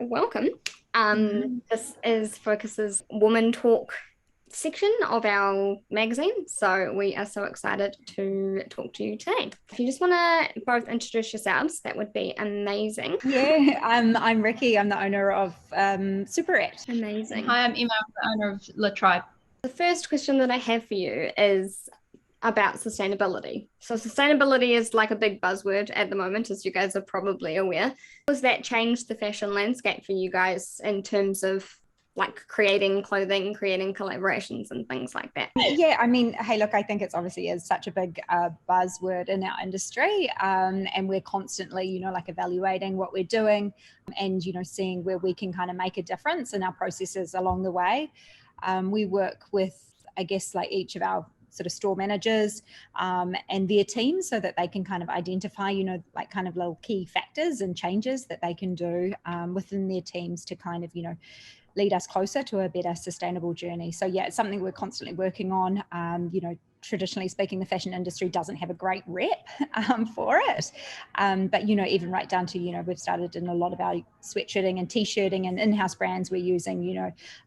welcome. This is Focus's Woman Talk section of our magazine, so we are so excited to talk to you today. If you just want to both introduce yourselves, that would be amazing. Yeah, I'm Rickie. I'm the owner of Superette. Amazing. Hi, I'm Emma. I'm the owner of La Tribe. The first question that I have for you is about sustainability. So sustainability is like a big buzzword at the moment, as you guys are probably aware. Has that changed the fashion landscape for you guys in terms of like creating clothing, creating collaborations and things like that? Yeah, I mean, hey, look, I think it's obviously is such a big buzzword in our industry, and we're constantly, like evaluating what we're doing and, seeing where we can kind of make a difference in our processes along the way. We work with, I guess, like each of our sort of store managers and their teams so that they can kind of identify, like kind of little key factors and changes that they can do within their teams to kind of, lead us closer to a better sustainable journey. So yeah, it's something we're constantly working on. Traditionally speaking, the fashion industry doesn't have a great rep for it. But, even right down to, we've started in a lot of our sweatshirting and t-shirting and in-house brands. We're using,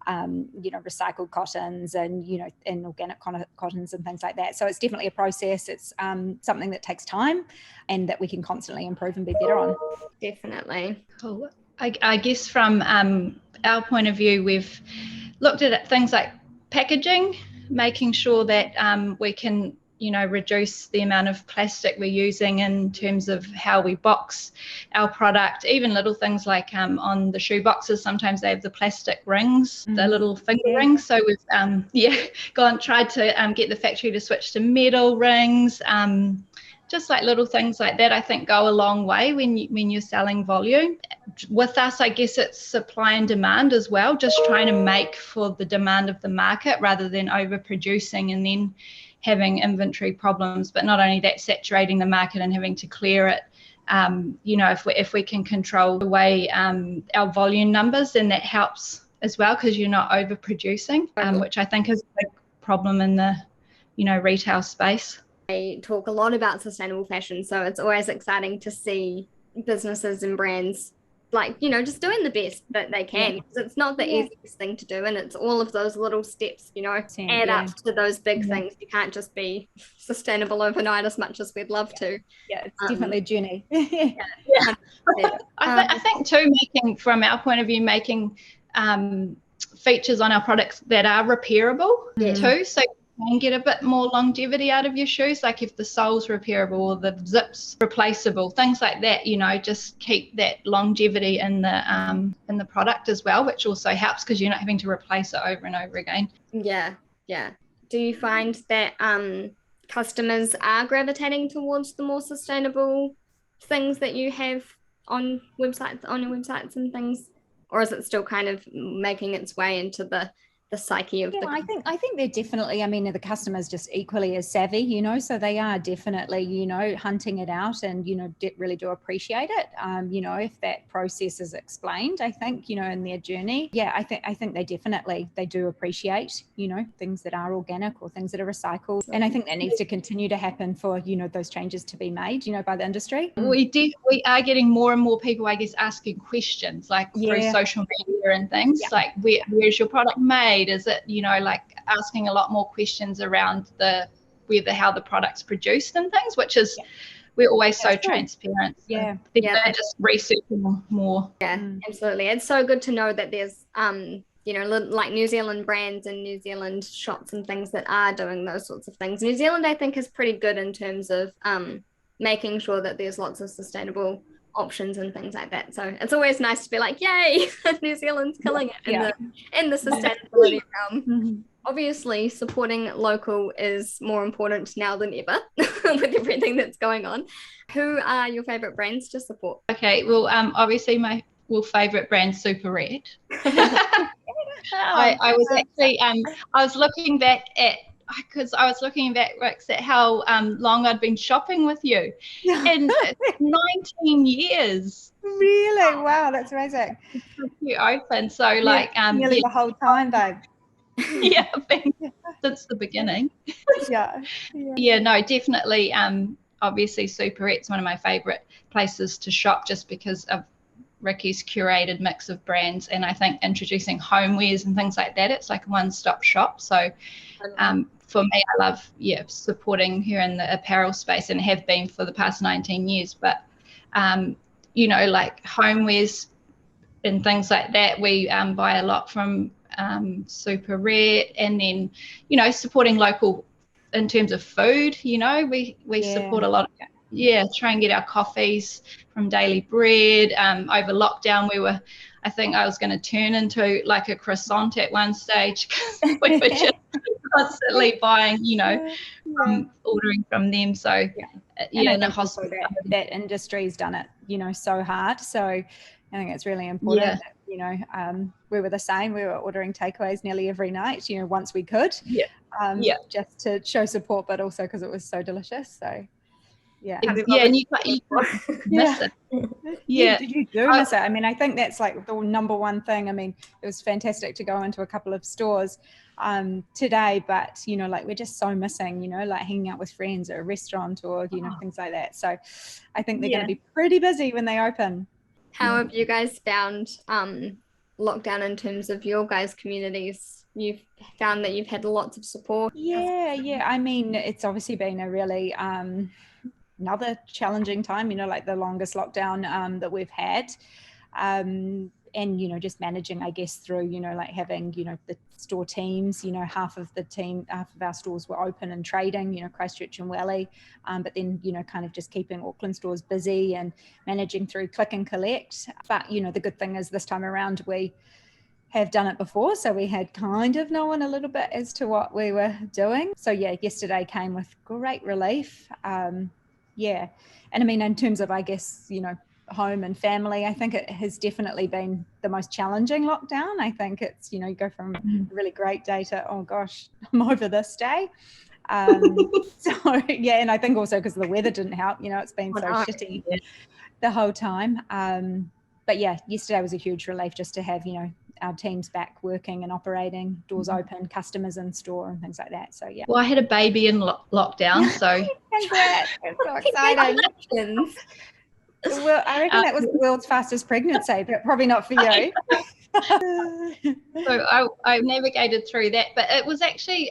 recycled cottons and, and organic cottons and things like that. So it's definitely a process. It's something that takes time and that we can constantly improve and be better on. Definitely. Cool. I guess from our point of view, we've looked at things like packaging, making sure that we can, reduce the amount of plastic we're using in terms of how we box our product. Even little things like on the shoe boxes, sometimes they have the plastic rings, the little finger rings. So we've tried to get the factory to switch to metal rings. Just like little things like that, I think go a long way when you're selling volume. With us, I guess it's supply and demand as well, just trying to make for the demand of the market rather than overproducing and then having inventory problems. But not only that, saturating the market and having to clear it. If we can control the way our volume numbers, then that helps as well because you're not overproducing, which I think is a big problem in the, retail space. I talk a lot about sustainable fashion, so it's always exciting to see businesses and brands just doing the best that they can, because it's not the easiest thing to do, and it's all of those little steps, add up to those big things. You can't just be sustainable overnight as much as we'd love to. Yeah, it's definitely a journey. I think too, from our point of view, making features on our products that are repairable too, so you can get a bit more longevity out of your shoes, like if the sole's repairable or the zips replaceable, things like that, just keep that longevity in the product as well, which also helps because you're not having to replace it over and over again. Yeah. Do you find that customers are gravitating towards the more sustainable things that you have on your websites and things, or is it still kind of making its way into the psyche of I think they're definitely, the customers just equally as savvy, so they are definitely, hunting it out and, really do appreciate it. If that process is explained, I think, in their journey. Yeah, I think they do appreciate, things that are organic or things that are recycled. And I think that needs to continue to happen for, those changes to be made, by the industry. We are getting more and more people, I guess, asking questions through social media and things like, where's your product made? Is it, like asking a lot more questions around how the product's produced and things, which is we're always so transparent. They're just researching more. Absolutely. It's so good to know that there's like New Zealand brands and New Zealand shops and things that are doing those sorts of things. New Zealand, I think, is pretty good in terms of making sure that there's lots of sustainable options and things like that. So it's always nice to be like, yay, New Zealand's killing it in the sustainability realm. Obviously, supporting local is more important now than ever with everything that's going on. Who are your favorite brands to support? Okay, well, obviously my favorite brand, Superette. I was actually I was looking back Rex, at how long I'd been shopping with you, and 19 years. Really? Wow, that's amazing. You open, so nearly the whole time, babe. I've been since the beginning. No, definitely. Obviously, Superette's one of my favorite places to shop, just because of Rickie's curated mix of brands, and I think introducing homewares and things like that, it's like a one-stop shop. So for me, I love supporting her in the apparel space, and have been for the past 19 years. But you know, like homewares and things like that, we buy a lot from Superette, and then, you know, supporting local in terms of food. You know, we support a lot of, try and get our coffees from Daily Bread. Over lockdown, I think I was going to turn into like a croissant at one stage, because we were just constantly buying, you know, ordering from them. So in the hospital, that industry's done it, you know, so hard. So I think it's really important that, you know, we were the same. We were ordering takeaways nearly every night, you know, once we could, just to show support, but also because it was so delicious. So and you miss it. You do miss it. I mean, I think that's like the number one thing. I mean, it was fantastic to go into a couple of stores today, but, you know, like we're just so missing, you know, like hanging out with friends at a restaurant or, you know, things like that. So I think they're going to be pretty busy when they open. How have you guys found lockdown in terms of your guys' communities? You've found that you've had lots of support. I mean, it's obviously been a really another challenging time, you know, like the longest lockdown that we've had, and, you know, just managing, I guess, through, you know, like having, you know, the store teams, you know, half of our stores were open and trading, you know, Christchurch and Welly, but then, you know, kind of just keeping Auckland stores busy and managing through click and collect. But, you know, the good thing is this time around we have done it before, so we had kind of known a little bit as to what we were doing. So yesterday came with great relief. And I mean, in terms of, I guess, you know, home and family, I think it has definitely been the most challenging lockdown. I think it's, you know, you go from a really great day to, oh gosh, I'm over this day. So and I think also because the weather didn't help, you know, it's been so shitty the whole time. But yesterday was a huge relief just to have, you know, our teams back working and operating, doors open, customers in store and things like that. So well, I had a baby in lockdown, so congrats. It's so exciting. Well, I reckon that was the world's fastest pregnancy, but probably not for you. So I navigated through that, but it was actually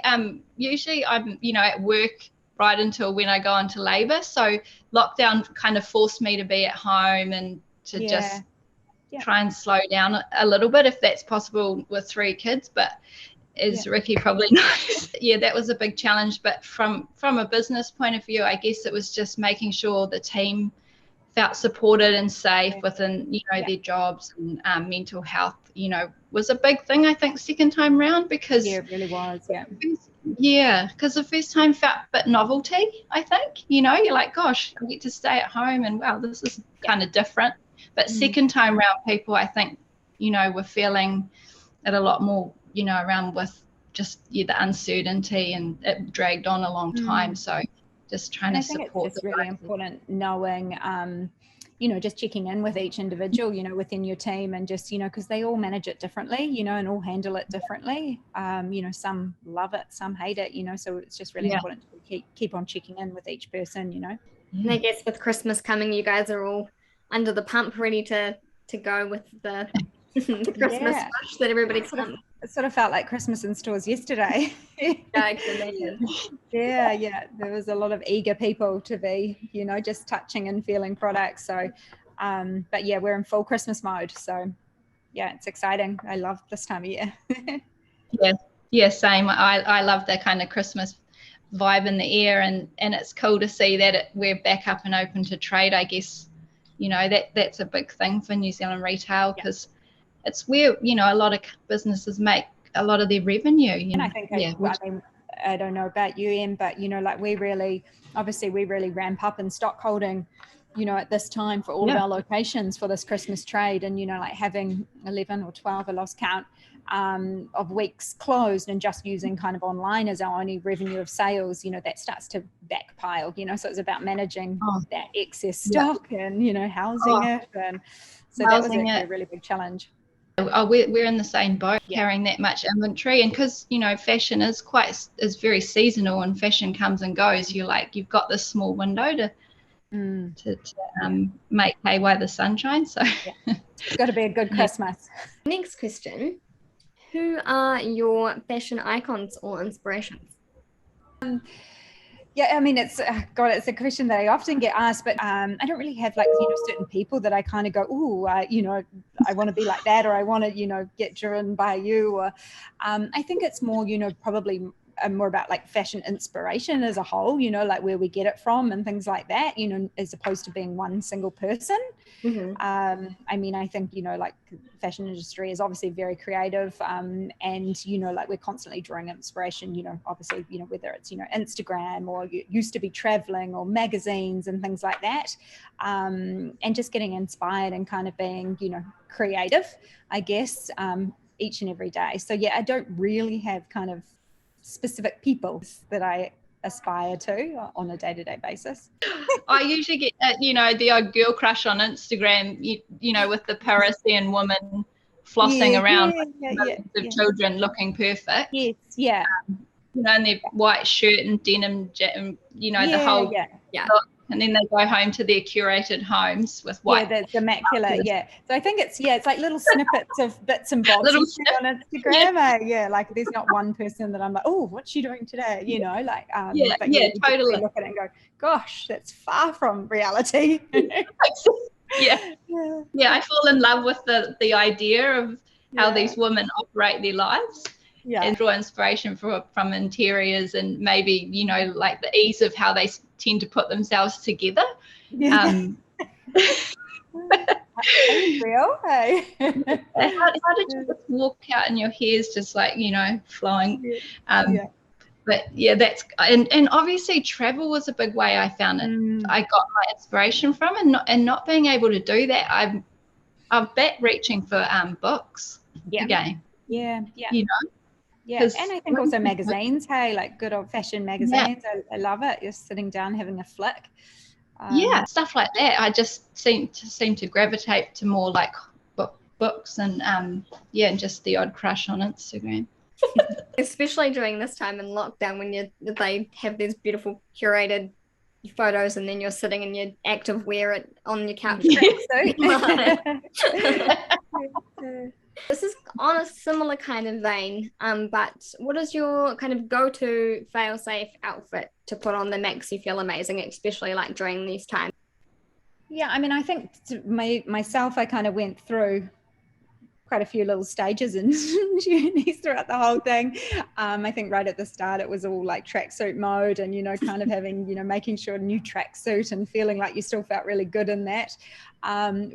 usually I'm, you know, at work right until when I go into labour. So lockdown kind of forced me to be at home and to just try and slow down a little bit, if that's possible with 3 kids. But as Rickie probably knows, that was a big challenge. But from a business point of view, I guess it was just making sure the team felt supported and safe within, you know, their jobs, and mental health, you know, was a big thing, I think, second time round, because it really was. Because the first time felt a bit novelty, I think, you know, you're like, gosh, I get to stay at home and wow, this is kind of different. But second time round, people, I think, you know, were feeling it a lot more, you know, around with just the uncertainty, and it dragged on a long time. So just trying to support. It's really important knowing, you know, just checking in with each individual, you know, within your team, and just, you know, because they all manage it differently, you know, and all handle it differently. You know, some love it, some hate it, you know, so it's just really important to keep on checking in with each person, you know. And I guess with Christmas coming, you guys are all under the pump, ready to go with the Christmas rush that everybody it sort of felt like Christmas in stores yesterday. I can imagine. There was a lot of eager people to be, you know, just touching and feeling products. So but we're in full Christmas mode, so it's exciting. I love this time of year. Same. I love that kind of Christmas vibe in the air, and it's cool to see that we're back up and open to trade. I guess, you know, that's a big thing for New Zealand retail, because it's where, you know, a lot of businesses make a lot of their revenue. You know? And I think, I mean, I don't know about you, Em, but, you know, like we really ramp up in stock holding, you know, at this time for all of our locations for this Christmas trade, and, you know, like having 11 or 12, I lost count, of weeks closed and just using kind of online as our only revenue of sales, you know, that starts to backpile, you know, so it's about managing that excess stock and, you know, housing it. And so that was a really big challenge. We're in the same boat, carrying that much inventory, and because, you know, fashion is very seasonal, and fashion comes and goes, you're like, you've got this small window to make hay while the sun shines. So it's got to be a good Christmas. Next question. Who are your fashion icons or inspirations? Yeah, I mean, it's it's a question that I often get asked, but I don't really have like, certain people that I kind of go, oh, I want to be like that, or I want to, get driven by you. Or I think it's more, probably more about like fashion inspiration as a whole, like where we get it from and things like that, as opposed to being one single person. Mm-hmm. I mean, I think, like fashion industry is obviously very creative, and, like we're constantly drawing inspiration, obviously, whether it's, Instagram or you used to be traveling or magazines and things like that, and just getting inspired and kind of being, creative, I guess, each and every day. So yeah, I don't really have kind of specific people that I aspire to on a day-to-day basis. I usually get the odd girl crush on Instagram, with the Parisian woman flossing around with children looking perfect. Yes, yeah. And their white shirt and denim, the whole look. And then they go home to their curated homes with white. Yeah, that's immaculate. Yeah. So I think it's like little snippets of bits and bobs little on Instagram. Yeah, like there's not one person that I'm like, oh, what's she doing today? Like, totally look at it and go, gosh, that's far from reality. I fall in love with the idea of how these women operate their lives. And draw inspiration from interiors and maybe, like the ease of how they tend to put themselves together. Real? Hey? How did you just walk out and your hair's just like, flowing? But yeah, that's and obviously travel was a big way I found it. I got my inspiration from, and not being able to do that, I'm back reaching for books again. Yeah. Yeah, and I think also magazines, like good old fashioned magazines. I love it. You're sitting down having a flick. Stuff like that. I just seem to gravitate to more like books and and just the odd crush on Instagram. Especially during this time in lockdown when they have these beautiful curated photos and then you're sitting in your active wear on your couch. This is on a similar kind of vein, but what is your kind of go-to Failsafe outfit to put on that makes you feel amazing, especially like during these times? Yeah, I mean, I think myself, I kind of went through quite a few little stages and journeys throughout the whole thing. I think right at the start it was all like tracksuit mode and kind of having making sure new tracksuit and feeling like you still felt really good in that,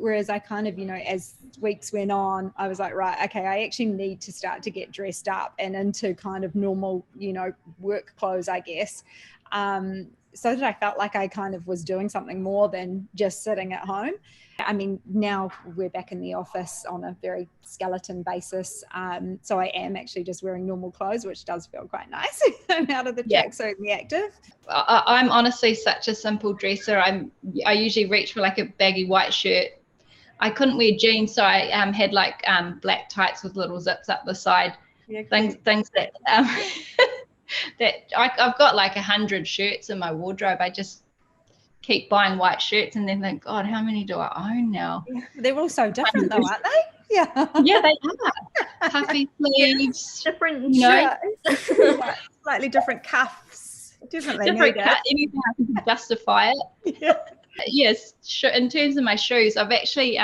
whereas I kind of as weeks went on I was like, right, okay, I actually need to start to get dressed up and into kind of normal work clothes, I guess, so that I felt like I kind of was doing something more than just sitting at home. I mean, now we're back in the office on a very skeleton basis. So I am actually just wearing normal clothes, which does feel quite nice. I'm out of the tracksuit and the active. I'm honestly such a simple dresser. I usually reach for like a baggy white shirt. I couldn't wear jeans, so I had like black tights with little zips up the side. Yeah, things that that I've got like 100 shirts in my wardrobe. I just keep buying white shirts and then think, God, how many do I own now? Yeah, they're all so different though, aren't they? Yeah, they are. Puffy sleeves, different shirts, slightly different cuffs, different cut. Anything I can justify it. Yes. In terms of my shoes, I've actually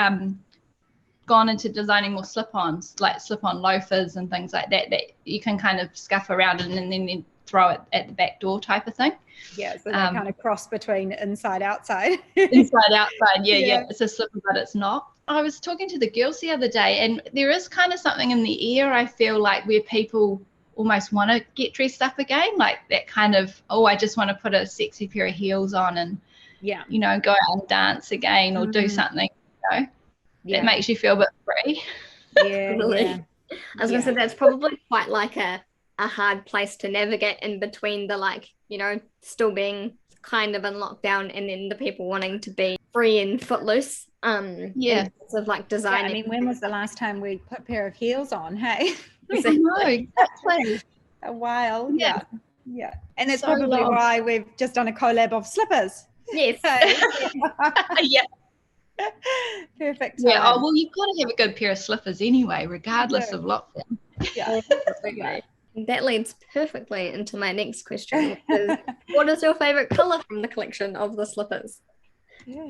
gone into designing more slip-ons, like slip-on loafers and things like that you can kind of scuff around and then throw it at the back door type of thing. Yeah, so they kind of cross between inside outside. Inside outside, yeah. It's a slipper, but it's not. I was talking to the girls the other day, and there is kind of something in the air, I feel like, where people almost want to get dressed up again, like that kind of, I just want to put a sexy pair of heels on and go out and dance again or do something, that makes you feel a bit free. Yeah, I was gonna say that's probably quite like a hard place to navigate in between the still being kind of in lockdown and then the people wanting to be free and footloose. In terms of like designing. I mean, when was the last time we put a pair of heels on? Hey, exactly. A while. Yeah. And that's so probably why we've just done a collab of slippers. Yes. Yeah. Perfect time. Yeah. Oh, well, you've got to have a good pair of slippers anyway, regardless of lockdown. Yeah. Absolutely. That leads perfectly into my next question, which is, what is your favorite color from the collection of the slippers? Yeah.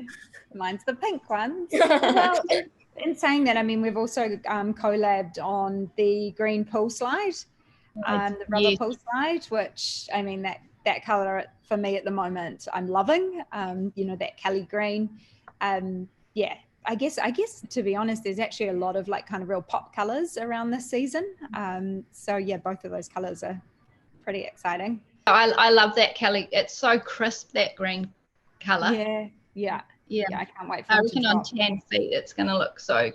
Mine's the pink ones. Well, in saying that, I mean, we've also collabed on the green pool slide, the rubber pool slide, which, I mean, that color for me at the moment, I'm loving, that Kelly green. Yeah, I guess to be honest, there's actually a lot of like kind of real pop colors around this season. So yeah, both of those colors are pretty exciting. I love that, Kelly. It's so crisp, that green color. Yeah, I can't wait for I it reckon to on drop. tan feet it's going to look so,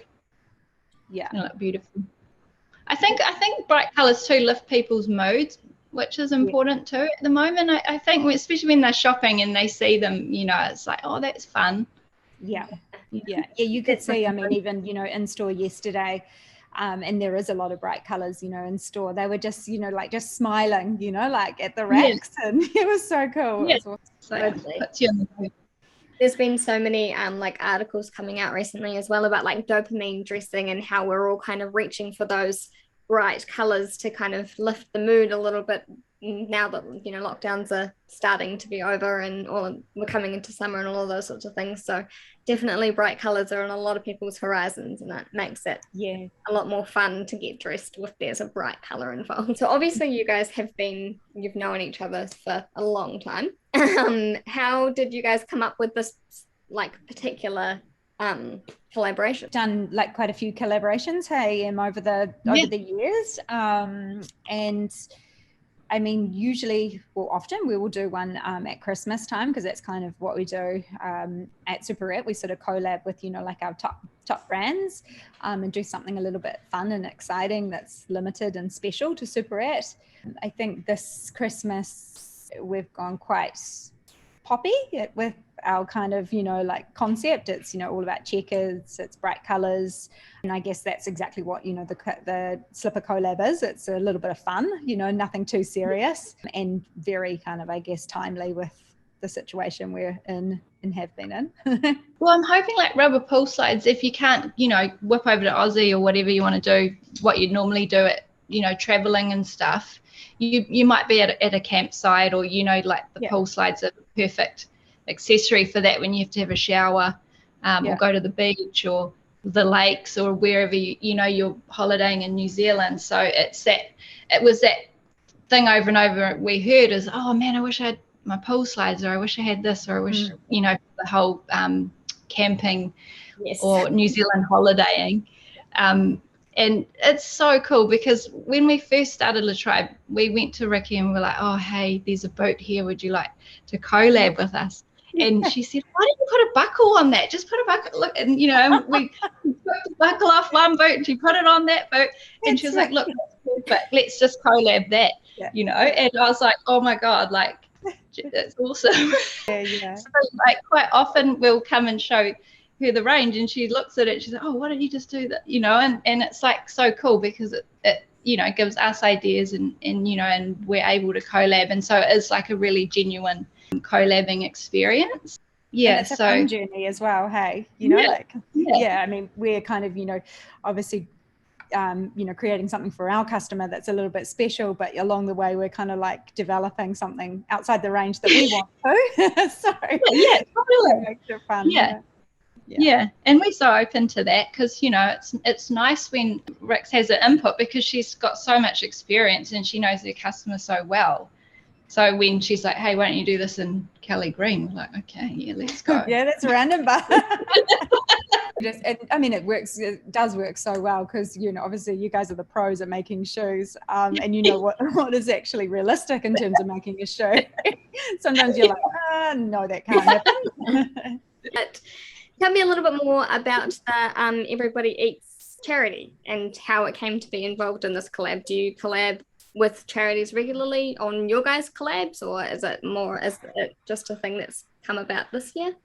yeah, it's going to look beautiful. I think bright colors too lift people's moods, which is important too at the moment. I think, especially when they're shopping and they see them, it's like, oh, that's fun. Yeah. You could see, I mean, even in store yesterday, and there is a lot of bright colors, in store. They were just, like just smiling, like at the racks, and it was so cool. Yeah. It was awesome. So puts you in the mood. There's been so many like articles coming out recently as well about like dopamine dressing and how we're all kind of reaching for those bright colors to kind of lift the mood a little bit now that lockdowns are starting to be over and we're coming into summer and all of those sorts of things. So definitely bright colors are on a lot of people's horizons, and that makes it a lot more fun to get dressed with there's a bright color involved. So obviously you guys you've known each other for a long time. How did you guys come up with this like particular collaboration? Done like quite a few collaborations, hey, over the years, and I mean, often we will do one at Christmas time, because that's kind of what we do at Superette. We sort of collab with, like our top brands, and do something a little bit fun and exciting that's limited and special to Superette. I think this Christmas we've gone quite poppy with our kind of like concept. It's all about checkers, it's bright colors, and I guess that's exactly what the slipper collab is. It's a little bit of fun, nothing too serious, and very kind of, I guess, timely with the situation we're in and have been in. Well, I'm hoping like rubber pool slides, if you can't whip over to Aussie or whatever you want to do, what you'd normally do at traveling and stuff, you might be at a campsite, or like the pool slides are perfect accessory for that when you have to have a shower, or go to the beach or the lakes or wherever you're holidaying in New Zealand. So it was that thing over and over we heard is, oh man, I wish I had my pool slides, or I wish I had this, or I wish the whole camping or New Zealand holidaying. And it's so cool, because when we first started La Tribe, we went to Rickie and we were like, oh, hey, there's a boat here. Would you like to collab with us? And she said, why don't you put a buckle on that? Just put a buckle. Look, and, we took the buckle off one boat and she put it on that boat. And she was like, look, that's perfect. Let's just collab that, And I was like, oh, my God, like, that's awesome. So, like, quite often we'll come and show her the range, and she looks at it, she's like, oh, why don't you just do that, and it's like so cool, because it gives us ideas, and and we're able to collab, and so it's like a really genuine collabing experience. And it's a fun journey as well, hey, I mean, we're kind of obviously creating something for our customer that's a little bit special, but along the way we're kind of like developing something outside the range that we want to. So totally. It makes it fun. Yeah, and we're so open to that, because it's nice when Rix has an input, because she's got so much experience and she knows her customer so well. So when she's like, hey, why don't you do this in Kelly green, we're like, okay, yeah, let's go. Yeah, that's random, but I mean, it does work so well, because obviously you guys are the pros at making shoes, and what is actually realistic in terms of making a shoe. Sometimes you're like, no, that can't happen. But tell me a little bit more about the Everybody Eats charity and how it came to be involved in this collab. Do you collab with charities regularly on your guys' collabs, or is it just a thing that's come about this year?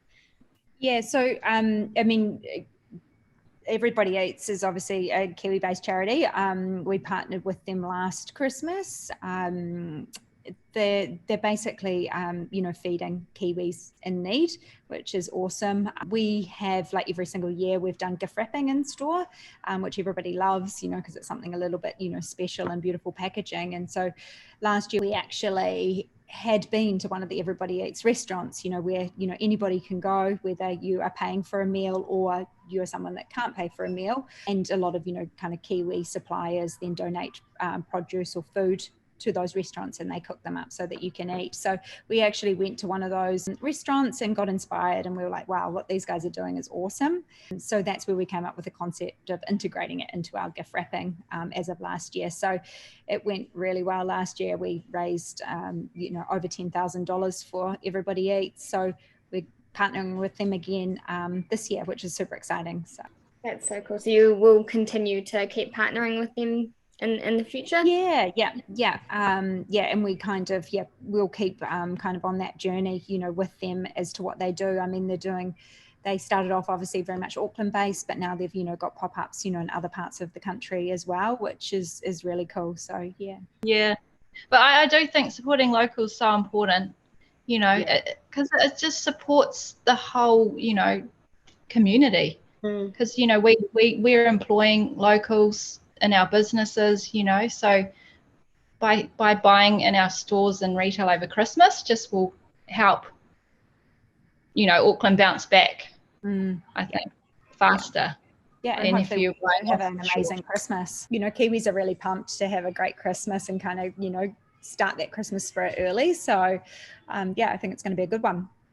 Yeah, so I mean, Everybody Eats is obviously a Kiwi-based charity. We partnered with them last Christmas, they're basically, you know, feeding Kiwis in need, which is awesome. We have, like every single year, we've done gift wrapping in store, which everybody loves, you know, because it's something a little bit, you know, special and beautiful packaging. And so last year we actually had been to one of the Everybody Eats restaurants, you know, where, you know, anybody can go, whether you are paying for a meal or you're someone that can't pay for a meal. And a lot of, you know, kind of Kiwi suppliers then donate produce or food to those restaurants, and they cook them up so that you can eat. So we actually went to one of those restaurants and got inspired, and we were like, wow, what these guys are doing is awesome. And so that's where we came up with the concept of integrating it into our gift wrapping as of last year. So it went really well last year. We raised you know, over $10,000 for Everybody Eats. So we're partnering with them again this year, which is super exciting. So that's so cool. So you will continue to keep partnering with them in the future? Yeah. And we kind of, we'll keep kind of on that journey, you know, with them as to what they do. I mean, they started off obviously very much Auckland based, but now they've, you know, got pop-ups, you know, in other parts of the country as well, which is really cool. So yeah, but I do think supporting local is so important, you know, because it just supports the whole, you know, community, because you know, we're employing locals in our businesses, you know, so by buying in our stores and retail over Christmas just will help, you know, Auckland bounce back, I think, faster. Yeah, and hopefully we'll have an amazing Christmas. You know, Kiwis are really pumped to have a great Christmas and kind of, you know, start that Christmas spirit early. So I think it's going to be a good one.